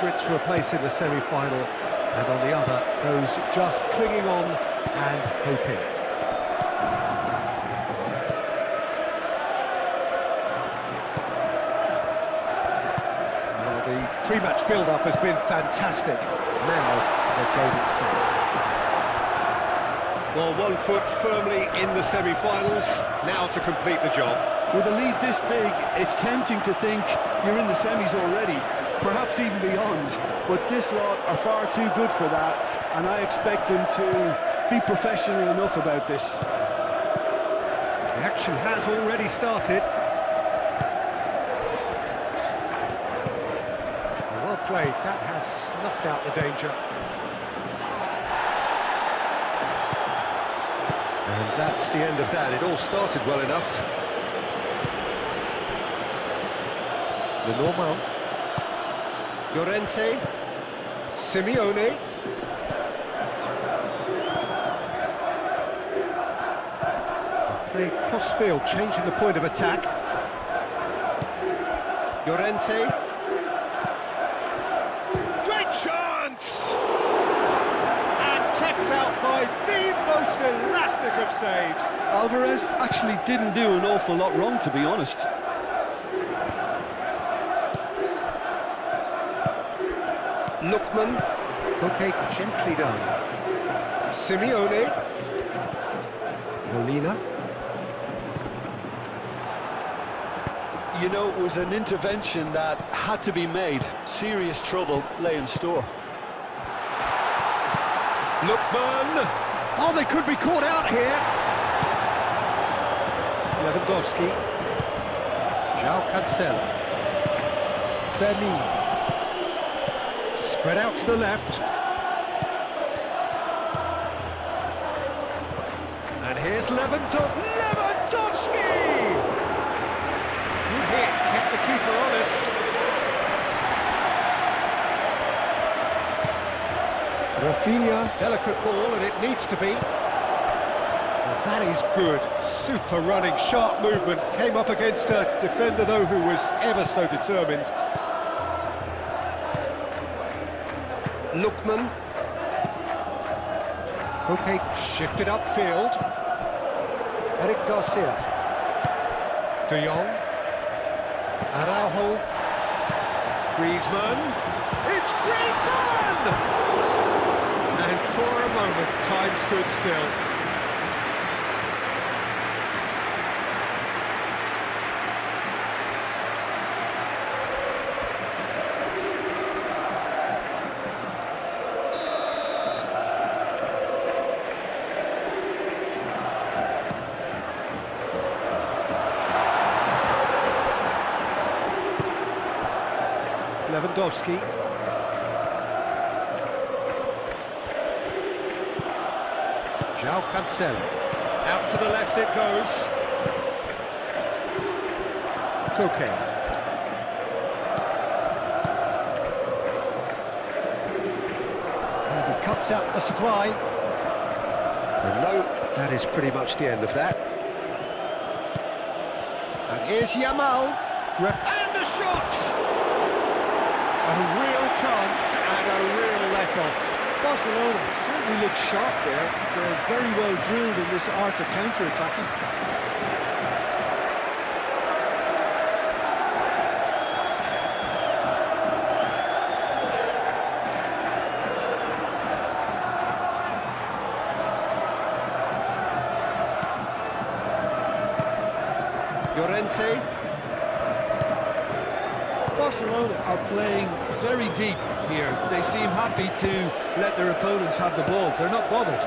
favourites for a place in the semi-final, and on the other, those just clinging on and hoping. Well, the pre-match build-up has been fantastic. Now, the game itself. Well, 1 foot firmly in the semi-finals, now to complete the job. With a lead this big, it's tempting to think you're in the semis already, perhaps even beyond, but this lot are far too good for that, and I expect them to be professional enough about this. The action has already started. Well played, that has snuffed out the danger. And that's the end of that. It all started well enough. Lenormand, Llorente, Simeone. Playing cross-field, changing the point of attack. Llorente. Great chance! And kept out by the most elastic of saves. Alvarez actually didn't do an awful lot wrong, to be honest. Lookman, Koke gently done. Simeone, Molina. You know, it was an intervention that had to be made. Serious trouble lay in store. Lookman! Oh, they could be caught out here. Lewandowski. João Cancelo. Firmino. Spread out to the left. And here's Lewandowski! Good hit, kept the keeper honest. Rafinha, delicate ball, and it needs to be. Well, that is good. Super running, sharp movement. Came up against a defender, though, who was ever so determined. Lookman. Koke shifted upfield. Eric Garcia. De Jong. Araujo. Griezmann. It's Griezmann! And for a moment, time stood still. Lewandowski. João Cancelo. Out to the left it goes. Koke. And he cuts out the supply. And no, that is pretty much the end of that. And here's Yamal. And the shot! A real chance and a real let-off. Barcelona certainly looked sharp there. They're very well drilled in this art of counter-attacking. Llorente. Barcelona are playing very deep here. They seem happy to let their opponents have the ball. They're not bothered.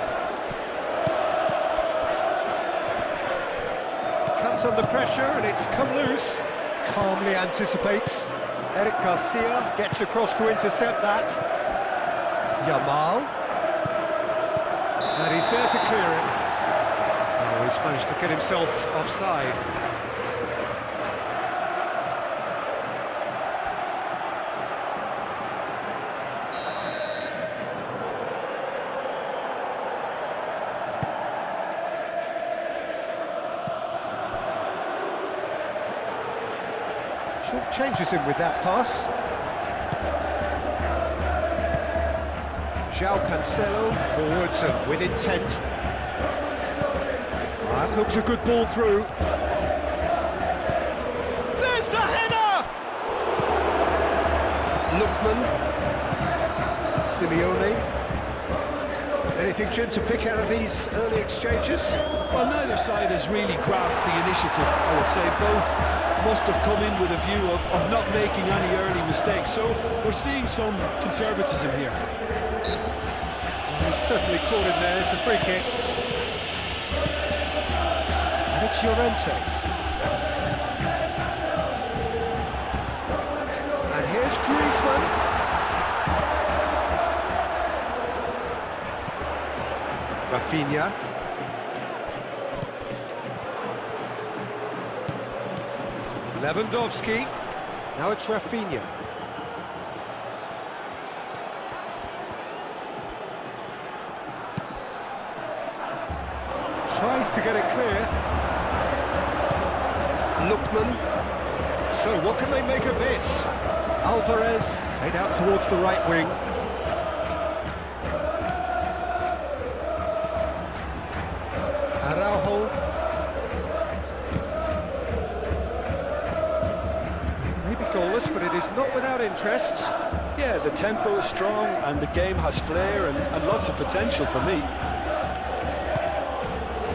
Comes under pressure and it's come loose. Calmly anticipates. Eric Garcia gets across to intercept that. Yamal. And he's there to clear it. Oh, he's managed to get himself offside. Short changes him with that pass. João Cancelo, forwards and with intent. That looks a good ball through. There's the header! Lookman. Simeone. Anything, Jim, to pick out of these early exchanges? Well, neither side has really grabbed the initiative, I would say. Both must have come in with a view of not making any early mistakes, so we're seeing some conservatism here. He's certainly caught him there. It's a free kick. And it's Llorente. And here's Griezmann. Rafinha. Lewandowski. Now it's Rafinha. Tries to get it clear. Lookman. So what can they make of this? Alvarez played out towards the right wing. Araujo. Maybe goalless, but it is not without interest. Yeah, the tempo is strong and the game has flair and lots of potential for me.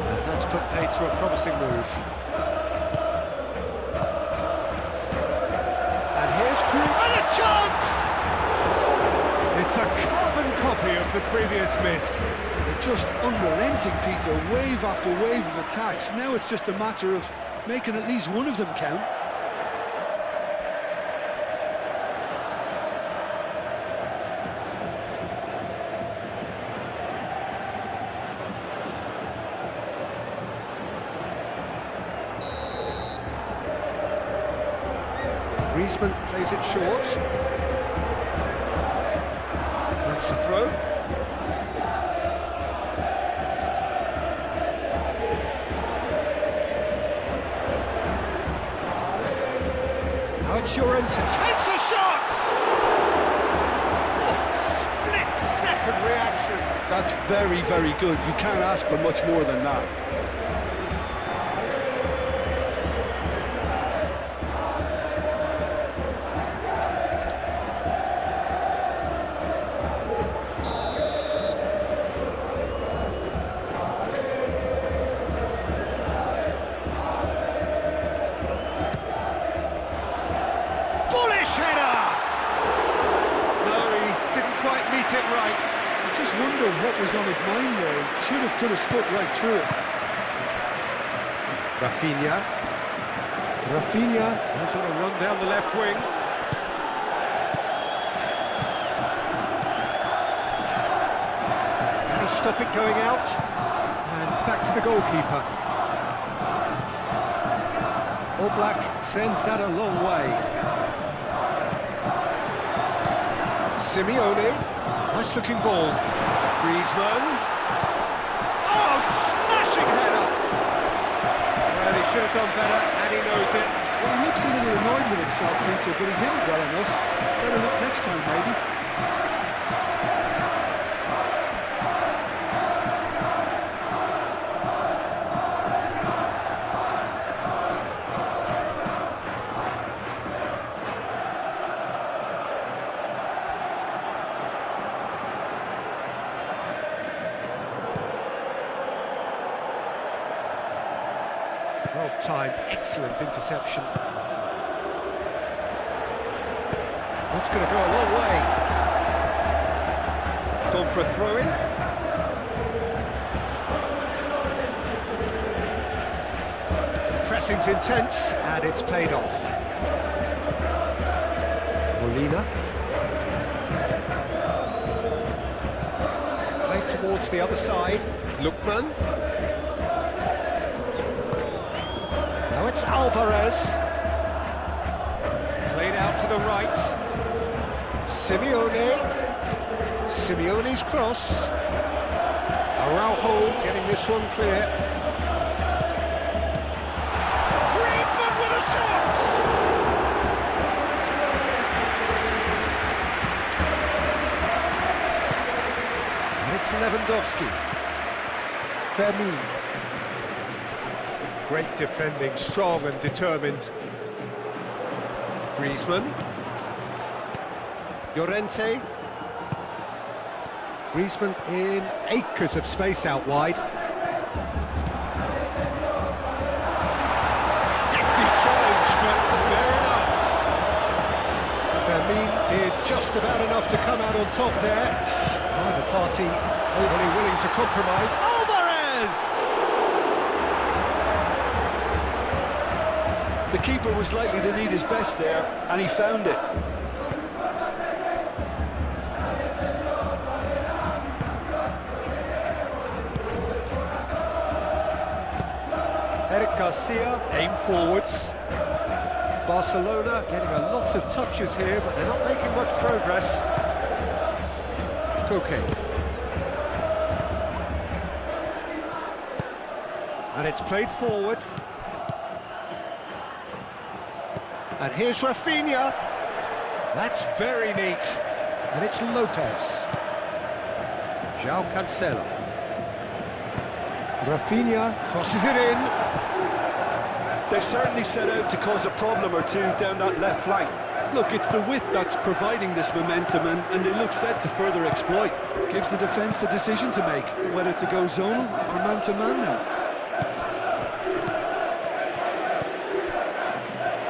And that's put paid to a promising move. And here's Griezmann. And a chance! It's a carbon copy of the previous miss. They're just unrelenting, Peter, wave after wave of attacks. Now it's just a matter of making at least one of them count. Griezmann plays it short. That's the throw. Now it's Llorente. Takes a shot! Oh, split-second reaction. That's very, very good. You can't ask for much more than that. It right. I just wonder what was on his mind there. He should have put his foot right through it. Rafinha. Rafinha goes on a run down the left wing. Can he stop it going out? And back to the goalkeeper. Oblak sends that a long way. Simeone. Nice looking ball. Griezmann. Oh, smashing header! Well, he should have done better, and he knows it. Well, he looks a little annoyed with himself, Peter, but he hit it well enough. Better look next time, maybe. Well timed, excellent interception. That's going to go a long way. It's gone for a throw-in. Pressing's intense, and it's paid off. Molina. Played towards the other side. Lookman. Now it's Alvarez. Played out to the right. Simeone. Simeone's cross. Araujo getting this one clear. Griezmann with a shot! Lewandowski. Fermin. Great defending, strong and determined. Griezmann. Llorente. Griezmann in acres of space out wide. Hefty challenge, but fair enough. Fermin did just about enough to come out on top there. Neither party overly willing to compromise. Alvarez! The keeper was likely to need his best there, and he found it. Eric Garcia, aim forwards. Barcelona getting a lot of touches here, but they're not making much progress. Koke. And it's played forward. And here's Rafinha. That's very neat. And it's Lopez. João Cancelo. Rafinha crosses it in. They've certainly set out to cause a problem or two down that left flank. Look, it's the width that's providing this momentum, and they look set to further exploit. Gives the defence a decision to make, whether to go zonal or man-to-man now.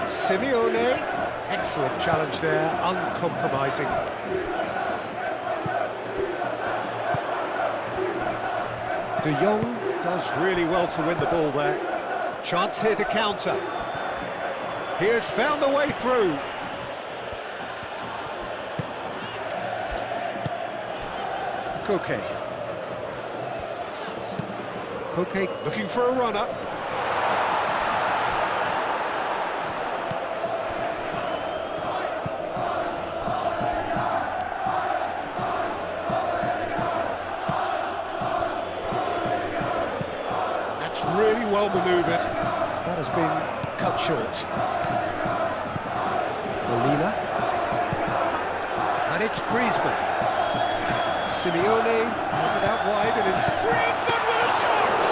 Simeone, excellent challenge there, uncompromising. De Jong does really well to win the ball there. Chance here to counter. He has found the way through. Koke. Koke looking for a runner. Really well manoeuvred. That has been cut short. Molina. And it's Griezmann. Simeone has it out wide, and it's Griezmann with a shot!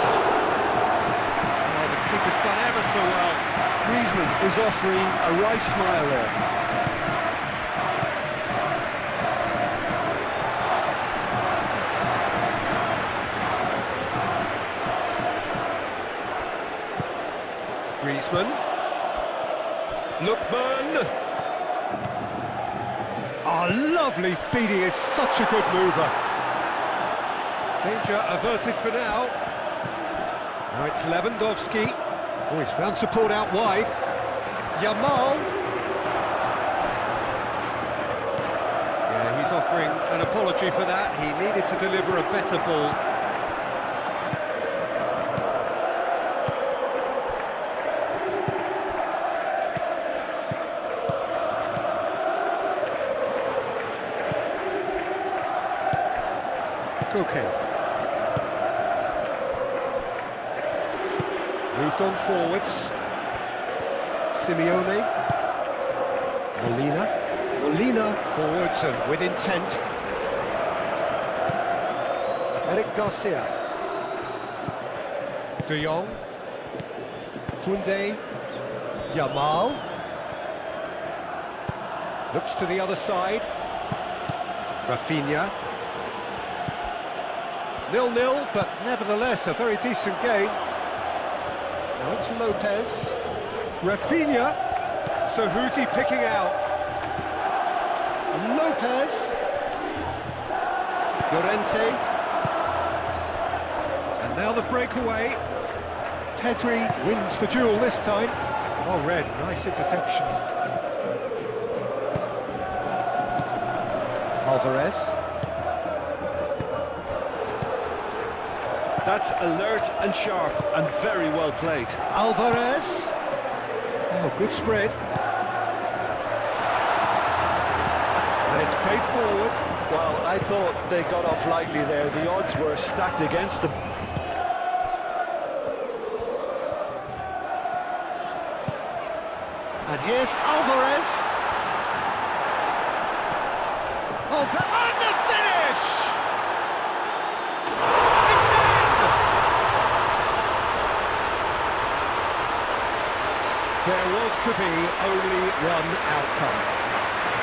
Oh, the keeper's done ever so well. Griezmann is offering a right smile there. Griezmann. Lookman. Oh, lovely feed, he is such a good mover. Danger averted for now. Now it's Lewandowski. Oh, he's found support out wide. Yamal. Yeah, he's offering an apology for that. He needed to deliver a better ball. Okay. Moved on forwards. Simeone. Molina. Molina forwards and with intent. Eric Garcia. De Jong. Koundé. Yamal. Looks to the other side. Rafinha. 0-0, but nevertheless a very decent game. Now it's Lopez. Rafinha. So who's he picking out? Lopez. Llorente. And now the breakaway. Pedri wins the duel this time. Oh, Red, nice interception. Alvarez. That's alert and sharp and very well played. Alvarez. Oh, good spread. And it's played forward. Well, I thought they got off lightly there. The odds were stacked against them. And here's Alvarez. Oh, and the finish! There was to be only one outcome.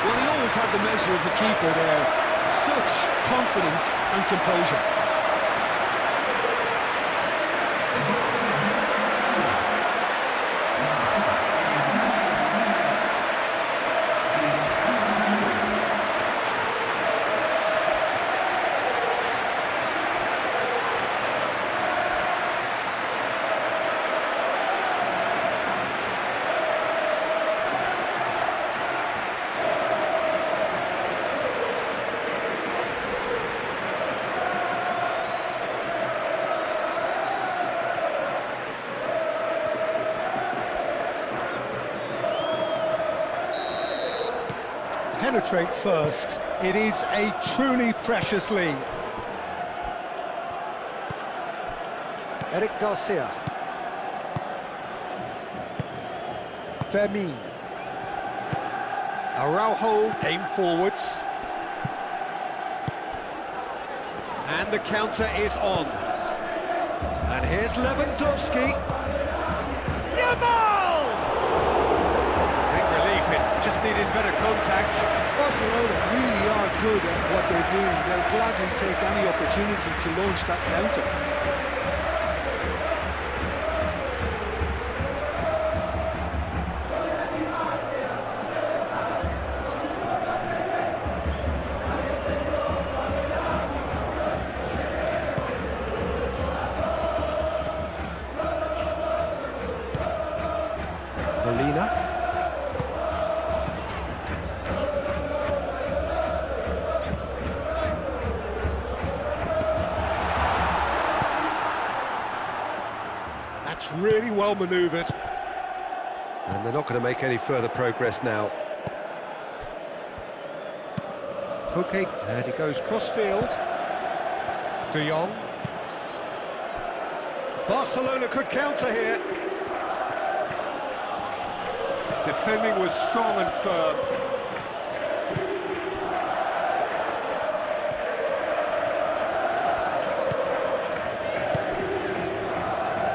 Well, he always had the measure of the keeper there. Such confidence and composure. Penetrate first. It is a truly precious lead. Eric Garcia. Fermin. Araujo aim forwards. And the counter is on. And here's Lewandowski. Yamal! Just needed better contact. Barcelona really are good at what they're doing. They'll gladly take any opportunity to launch that counter. Molina. That's really well manoeuvred. And they're not going to make any further progress now. Koke, and he goes cross-field. De Jong. Barcelona could counter here. Defending was strong and firm.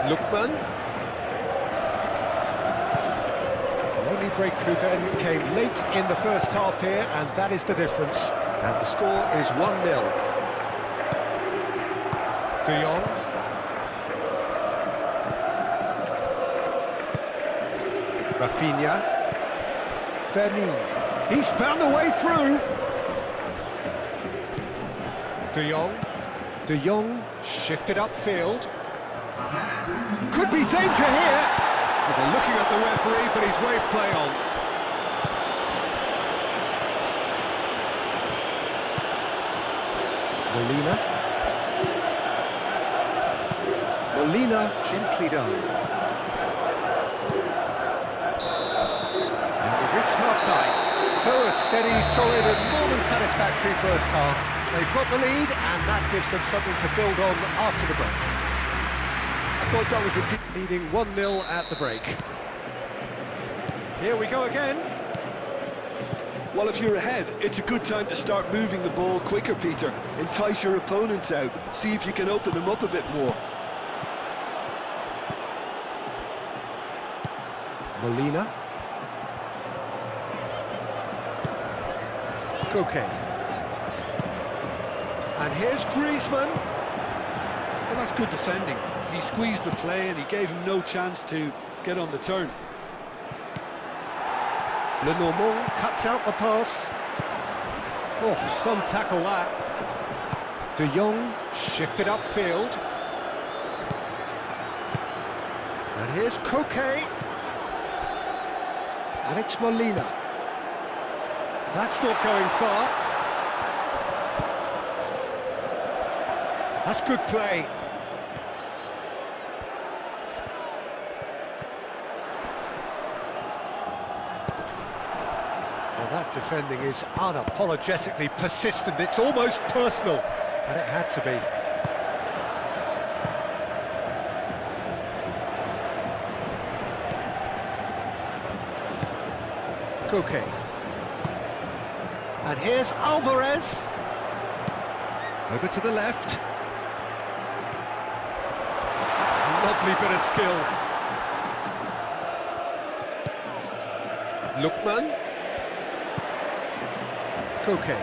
Lookman. The only breakthrough then came late in the first half here, and that is the difference. And the score is 1-0. De Jong. Rafinha. Fermin. He's found a way through. De Jong. De Jong shifted upfield. Could be danger here. Well, they're looking at the referee, but he's waved play on. Molina. Molina gently done. And we've reached half-time. So a steady, solid and more than satisfactory first half. They've got the lead, and that gives them something to build on after the break. I thought that was a leading 1-0 at the break. Here we go again. Well, if you're ahead, it's a good time to start moving the ball quicker, Peter. Entice your opponents out. See if you can open them up a bit more. Molina. Koke. And here's Griezmann. Well, that's good defending. He squeezed the play and he gave him no chance to get on the turn. Lenormand cuts out the pass. Oh, some tackle that. De Jong shifted upfield. And here's Koke. And it's Molina. That's not going far. That's good play. Well, that defending is unapologetically persistent. It's almost personal, and it had to be. Koke. And here's Alvarez. Over to the left. Lovely bit of skill. Lookman. Koke.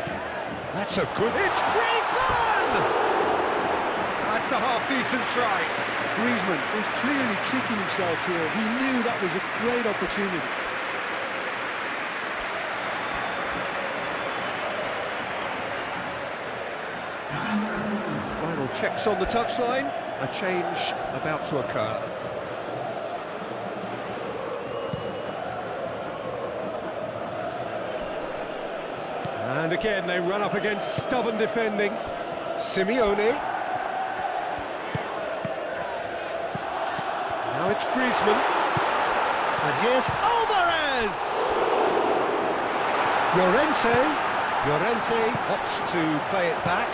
That's a good... It's Griezmann! That's a half-decent try. Griezmann is clearly kicking himself here. He knew that was a great opportunity. Final checks on the touchline. A change about to occur. And again, they run up against stubborn defending. Simeone. Now it's Griezmann. And here's Alvarez! Llorente opts to play it back.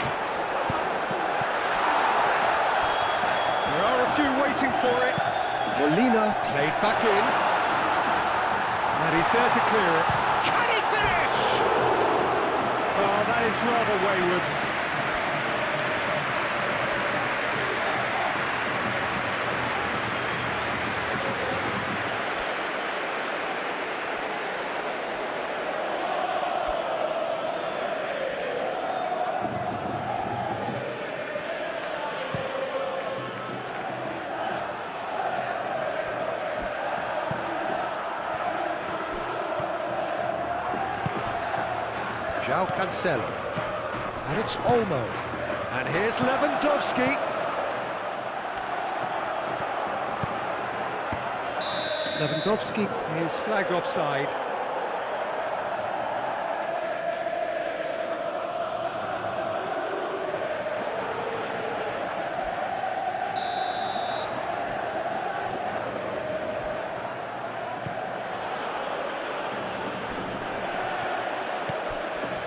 There are a few waiting for it. Molina played back in. And he's there to clear it. Can he finish? Oh, that is rather wayward. João Cancelo. And it's Olmo. And here's Lewandowski. Lewandowski is flagged offside.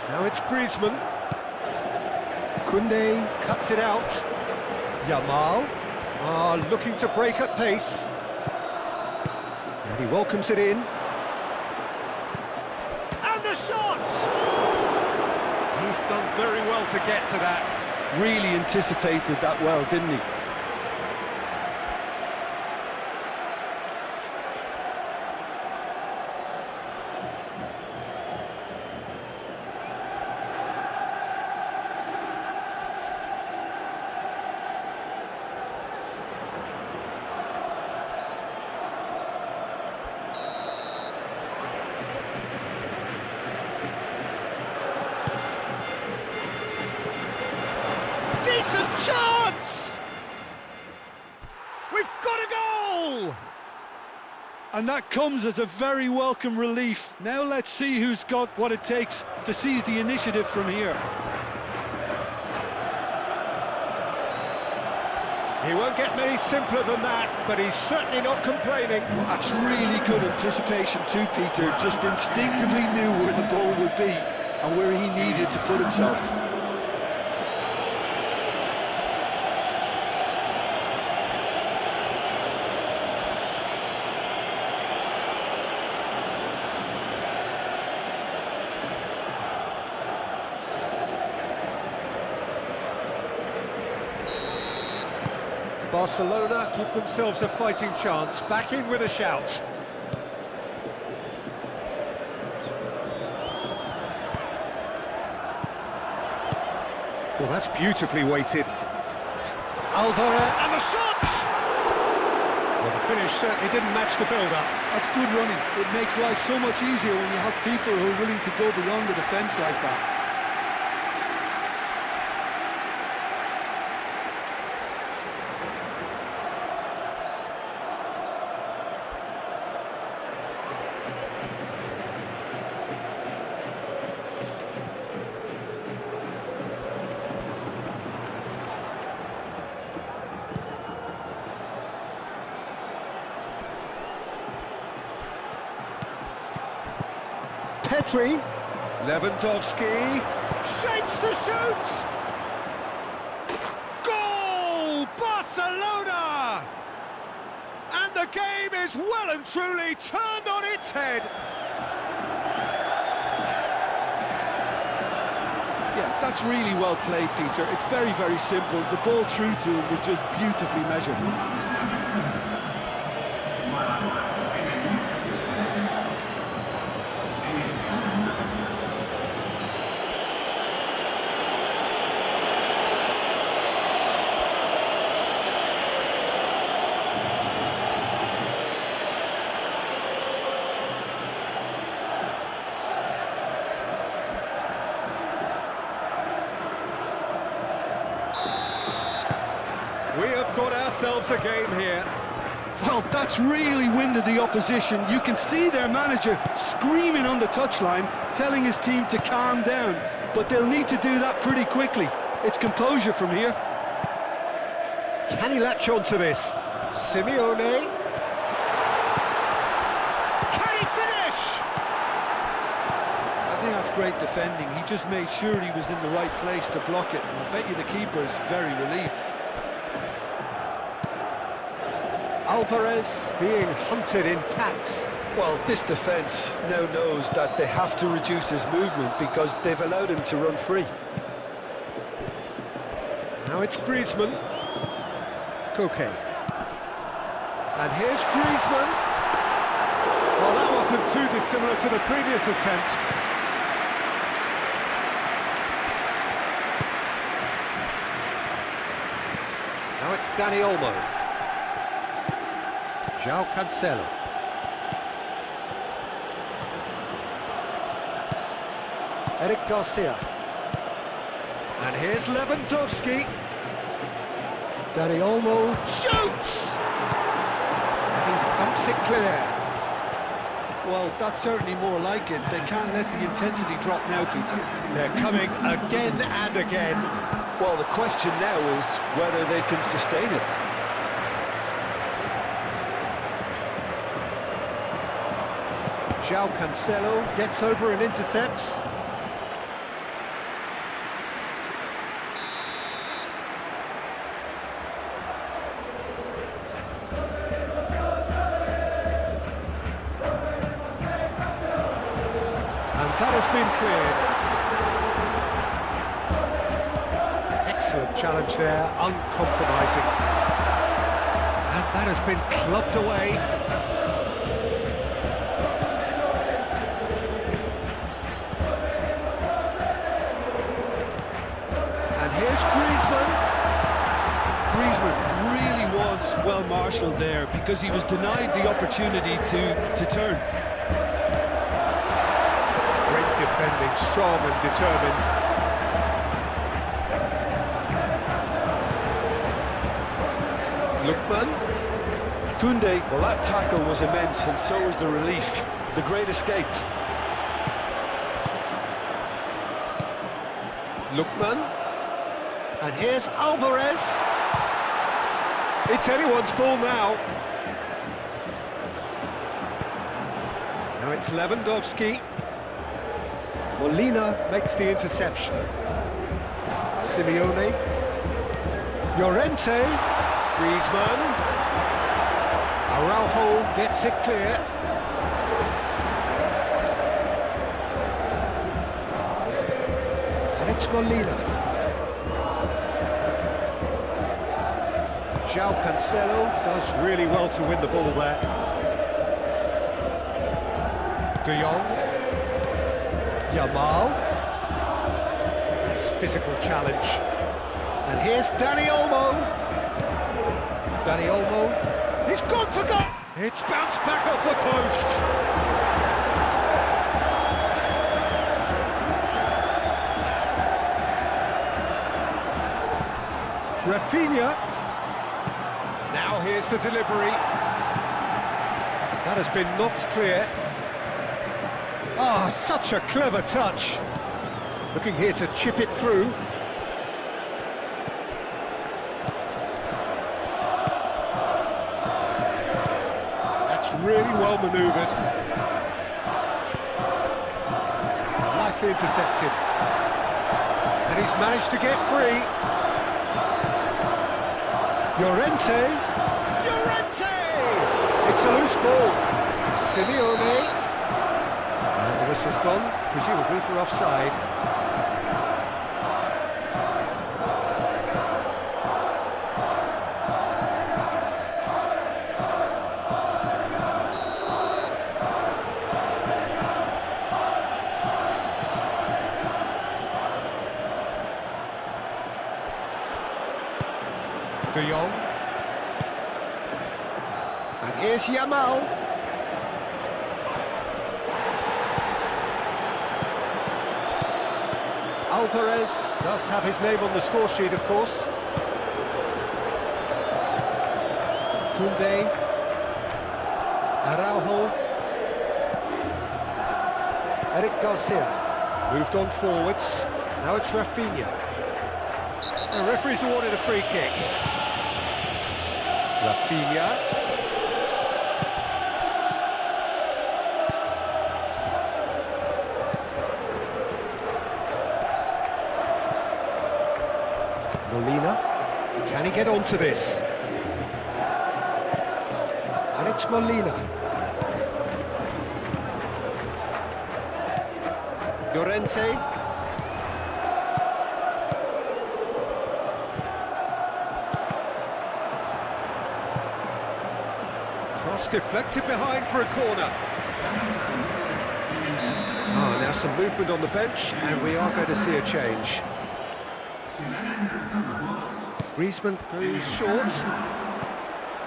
Now it's Griezmann. Koundé cuts it out. Yamal looking to break at pace. And he welcomes it in. And the shot! He's done very well to get to that. Really anticipated that well, didn't he? Decent chance! We've got a goal! And that comes as a very welcome relief. Now let's see who's got what it takes to seize the initiative from here. He won't get many simpler than that, but he's certainly not complaining. That's really good anticipation too, Peter. Just instinctively knew where the ball would be and where he needed to put himself. Barcelona give themselves a fighting chance, back in with a shout. Well, that's beautifully weighted. Alvarez, and the shot! Well, the finish certainly didn't match the build-up. That's good running. It makes life so much easier when you have people who are willing to go beyond the defence like that. Petri, Lewandowski, shapes to shoot! Goal! Barcelona! And the game is well and truly turned on its head. Yeah, that's really well played, Peter. It's very, very simple. The ball through to him was just beautifully measured. we've got ourselves a game here. Well, that's really winded the opposition. You can see their manager screaming on the touchline, telling his team to calm down. But they'll need to do that pretty quickly. It's composure from here. Can he latch on to this? Simeone. Can he finish? I think that's great defending. He just made sure he was in the right place to block it. And I bet you the keeper's very relieved. Alvarez being hunted in packs. Well, this defence now knows that they have to reduce his movement because they've allowed him to run free. Now it's Griezmann. Koke. And here's Griezmann. Well, that wasn't too dissimilar to the previous attempt. Now it's Dani Olmo. João Cancelo. Eric Garcia. And here's Lewandowski. Dani Olmo shoots! And he thumps it clear. Well, that's certainly more like it. They can't let the intensity drop now, Peter. They're coming again and again. Well, the question now is whether they can sustain it. João Cancelo gets over and intercepts. And that has been cleared. Excellent challenge there, uncompromising. And that has been clubbed away. Here's Griezmann. Griezmann really was well marshalled there because he was denied the opportunity to turn. Great defending, strong and determined. Lookman. Koundé, well, that tackle was immense, and so was the relief. The great escape. Lookman. And here's Alvarez. It's anyone's ball now. Now it's Lewandowski. Molina makes the interception. Simeone. Llorente. Griezmann. Araujo gets it clear. And it's Molina. João Cancelo does really well to win the ball there. De Jong. Yamal. Nice physical challenge. And here's Dani Olmo. Dani Olmo. He's gone for goal. It's bounced back off the post. Rafinha. Now here's the delivery. That has been knocked clear. Ah, such a clever touch. Looking here to chip it through. That's really well manoeuvred. Nicely intercepted. And he's managed to get free. Llorente! It's a loose ball. Simeone. And the whistle's gone, presumably for offside. De Jong. And here's Yamal. Alvarez does have his name on the score sheet, of course. Koundé. Araujo. Eric Garcia. Moved on forwards. Now it's Rafinha. The referee's awarded a free kick. Rafinha. Molina, can he get onto this? And it's Molina. Llorente. Cross deflected behind for a corner. Ah, now some movement on the bench, and we are going to see a change. Griezmann goes short.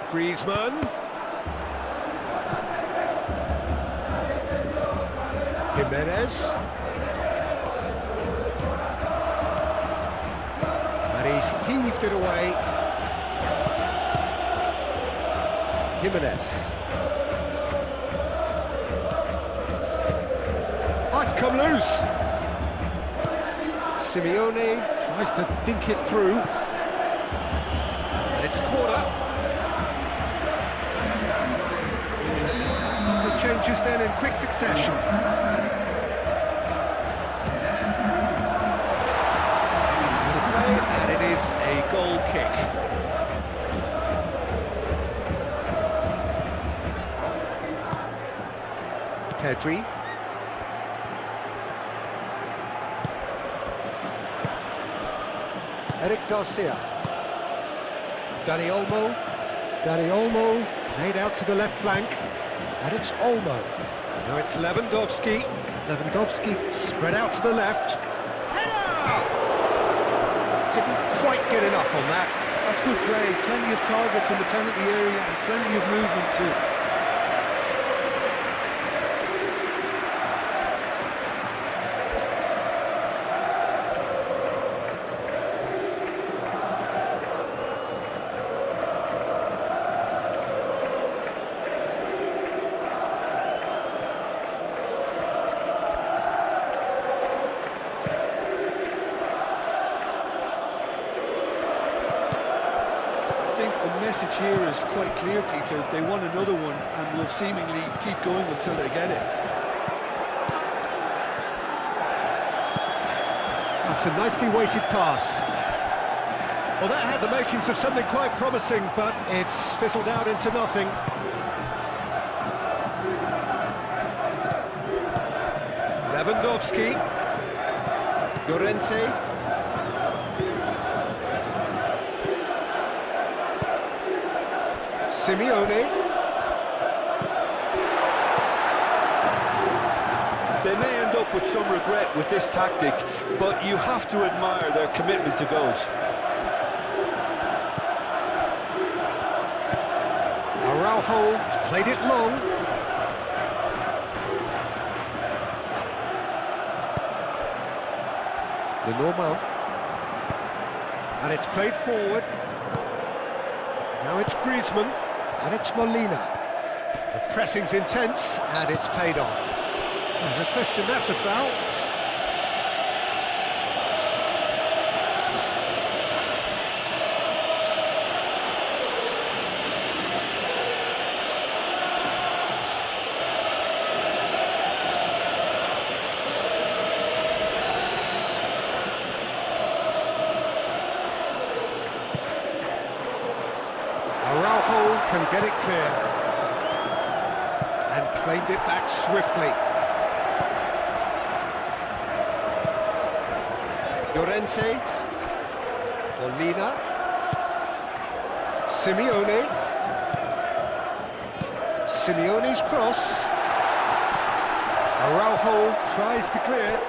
Griezmann. Jimenez. And he's heaved it away. Jimenez. Oh, it's come loose. Simeone tries to dink it through. And it's corner. The changes then in quick succession. And it is a goal kick. Pedri. Eric Garcia. Dani Olmo played out to the left flank. And it's Olmo. Now it's Lewandowski. Lewandowski spread out to the left. Header! Didn't quite get enough on that. That's good play. Plenty of targets in the penalty area and plenty of movement too. The message here is quite clear, Peter. They want another one and will seemingly keep going until they get it. That's a nicely weighted pass. Well, that had the makings of something quite promising, but it's fizzled out into nothing. Lewandowski. Llorente. Simeone. They may end up with some regret with this tactic, but you have to admire their commitment to goals. Araujo has played it long. Lenormand. And it's played forward. Now it's Griezmann. And it's Molina. The pressing's intense, and it's paid off. Oh, no question, that's a foul. Araujo can get it clear. And claimed it back swiftly. Llorente. Molina. Simeone. Simeone's cross. Araujo tries to clear.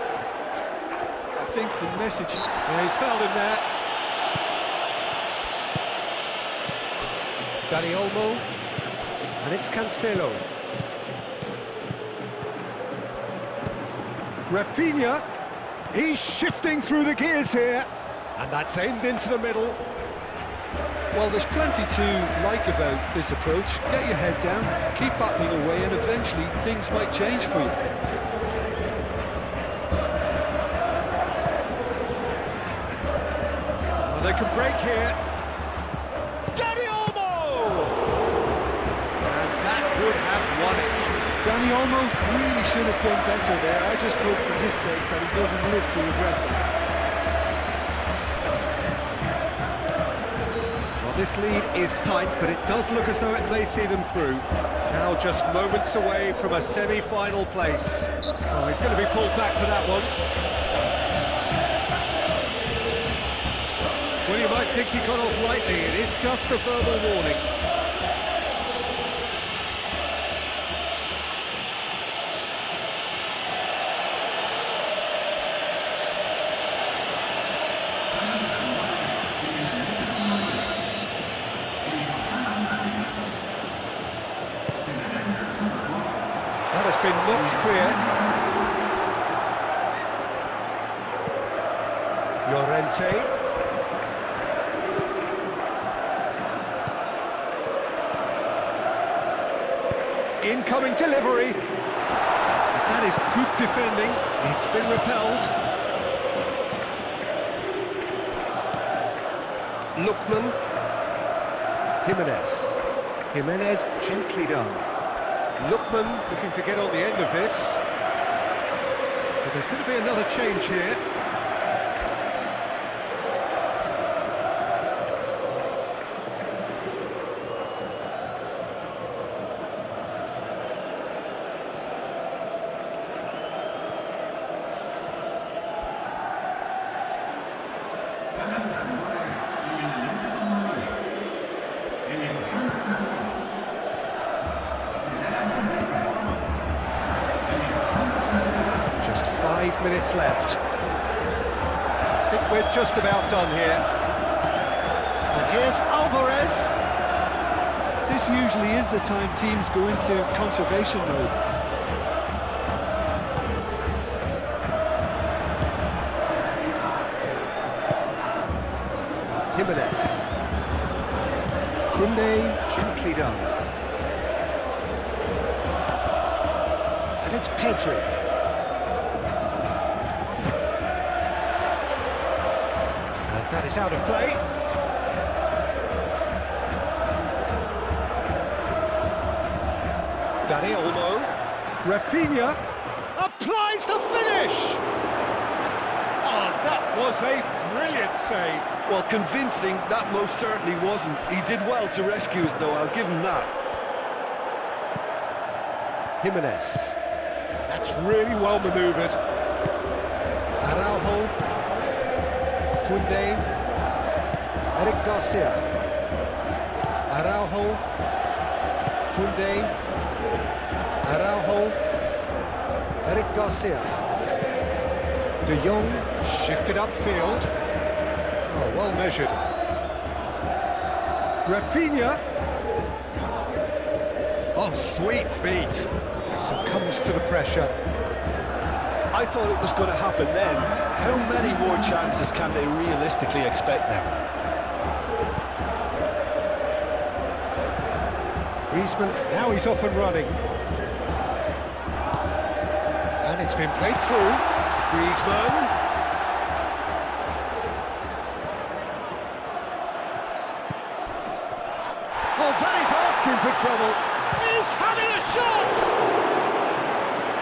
I think the message... Yeah, he's fouled him there. Dani Olmo, and it's Cancelo. Rafinha, he's shifting through the gears here, and that's aimed into the middle. Well, there's plenty to like about this approach. Get your head down, keep battling away, and eventually things might change for you. Well, they can break here. Dani Olmo! And that would have won it. Dani Olmo really should have done better there. I just hope for his sake that he doesn't live to regret that. This lead is tight, but it does look as though it may see them through. Now just moments away from a semi-final place. Oh, he's going to be pulled back for that one. Well, you might think he got off lightly. It is just a verbal warning. That has been knocked clear. Llorente. Incoming delivery. That is good defending. It's been repelled. Lookman. Jimenez gently done. Lookman looking to get on the end of this. But there's going to be another change here. Just 5 minutes left. I think we're just about done here. And here's Alvarez. This usually is the time teams go into conservation mode. Jimenez. Koundé, gently done. And it's Pedri. And that is out of play. Dani Olmo. Rafinha applies the finish. Oh, that was a brilliant save. Well, convincing, that most certainly wasn't. He did well to rescue it, though, I'll give him that. Jimenez. That's really well manoeuvred. Araujo. Koundé. Eric Garcia. Araujo. Koundé. Araujo. Eric Garcia. De Jong shifted upfield. Oh, well measured. Rafinha. Oh, sweet feet. Succumbs to the pressure. I thought it was going to happen then. How many more chances can they realistically expect now? Griezmann, now he's off and running. And it's been played through. Griezmann. Oh, that is asking for trouble. He's having a shot!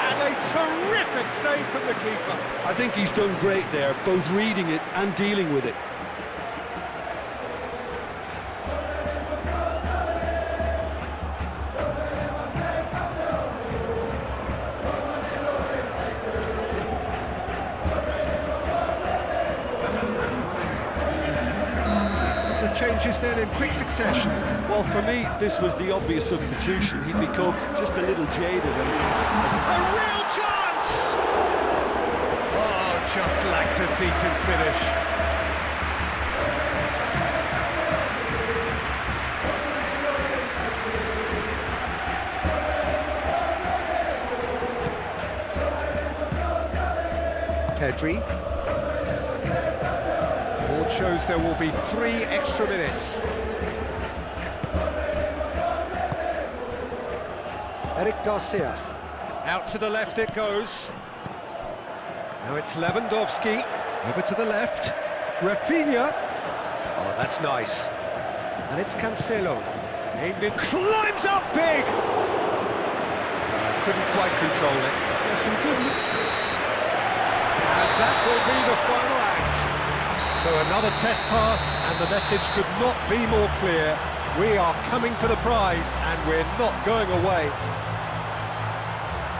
And a terrific save from the keeper. I think he's done great there, both reading it and dealing with it. Changes then in quick succession. Well, for me, this was the obvious substitution. He'd become just a little jaded. And a real chance! Oh, just lacked a decent finish. Pedri. shows there will be 3 extra minutes. Eric Garcia. Out to the left it goes. Now it's Lewandowski. Over to the left. Rafinha. Oh, that's nice. And it's Cancelo. Aimed in, climbs up big! Couldn't quite control it. Yeah, some good... And that will be the final act. So another test passed, and the message could not be more clear. We are coming for the prize, and we're not going away.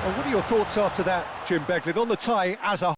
Well, what are your thoughts after that, Jim Beglin, on the tie as a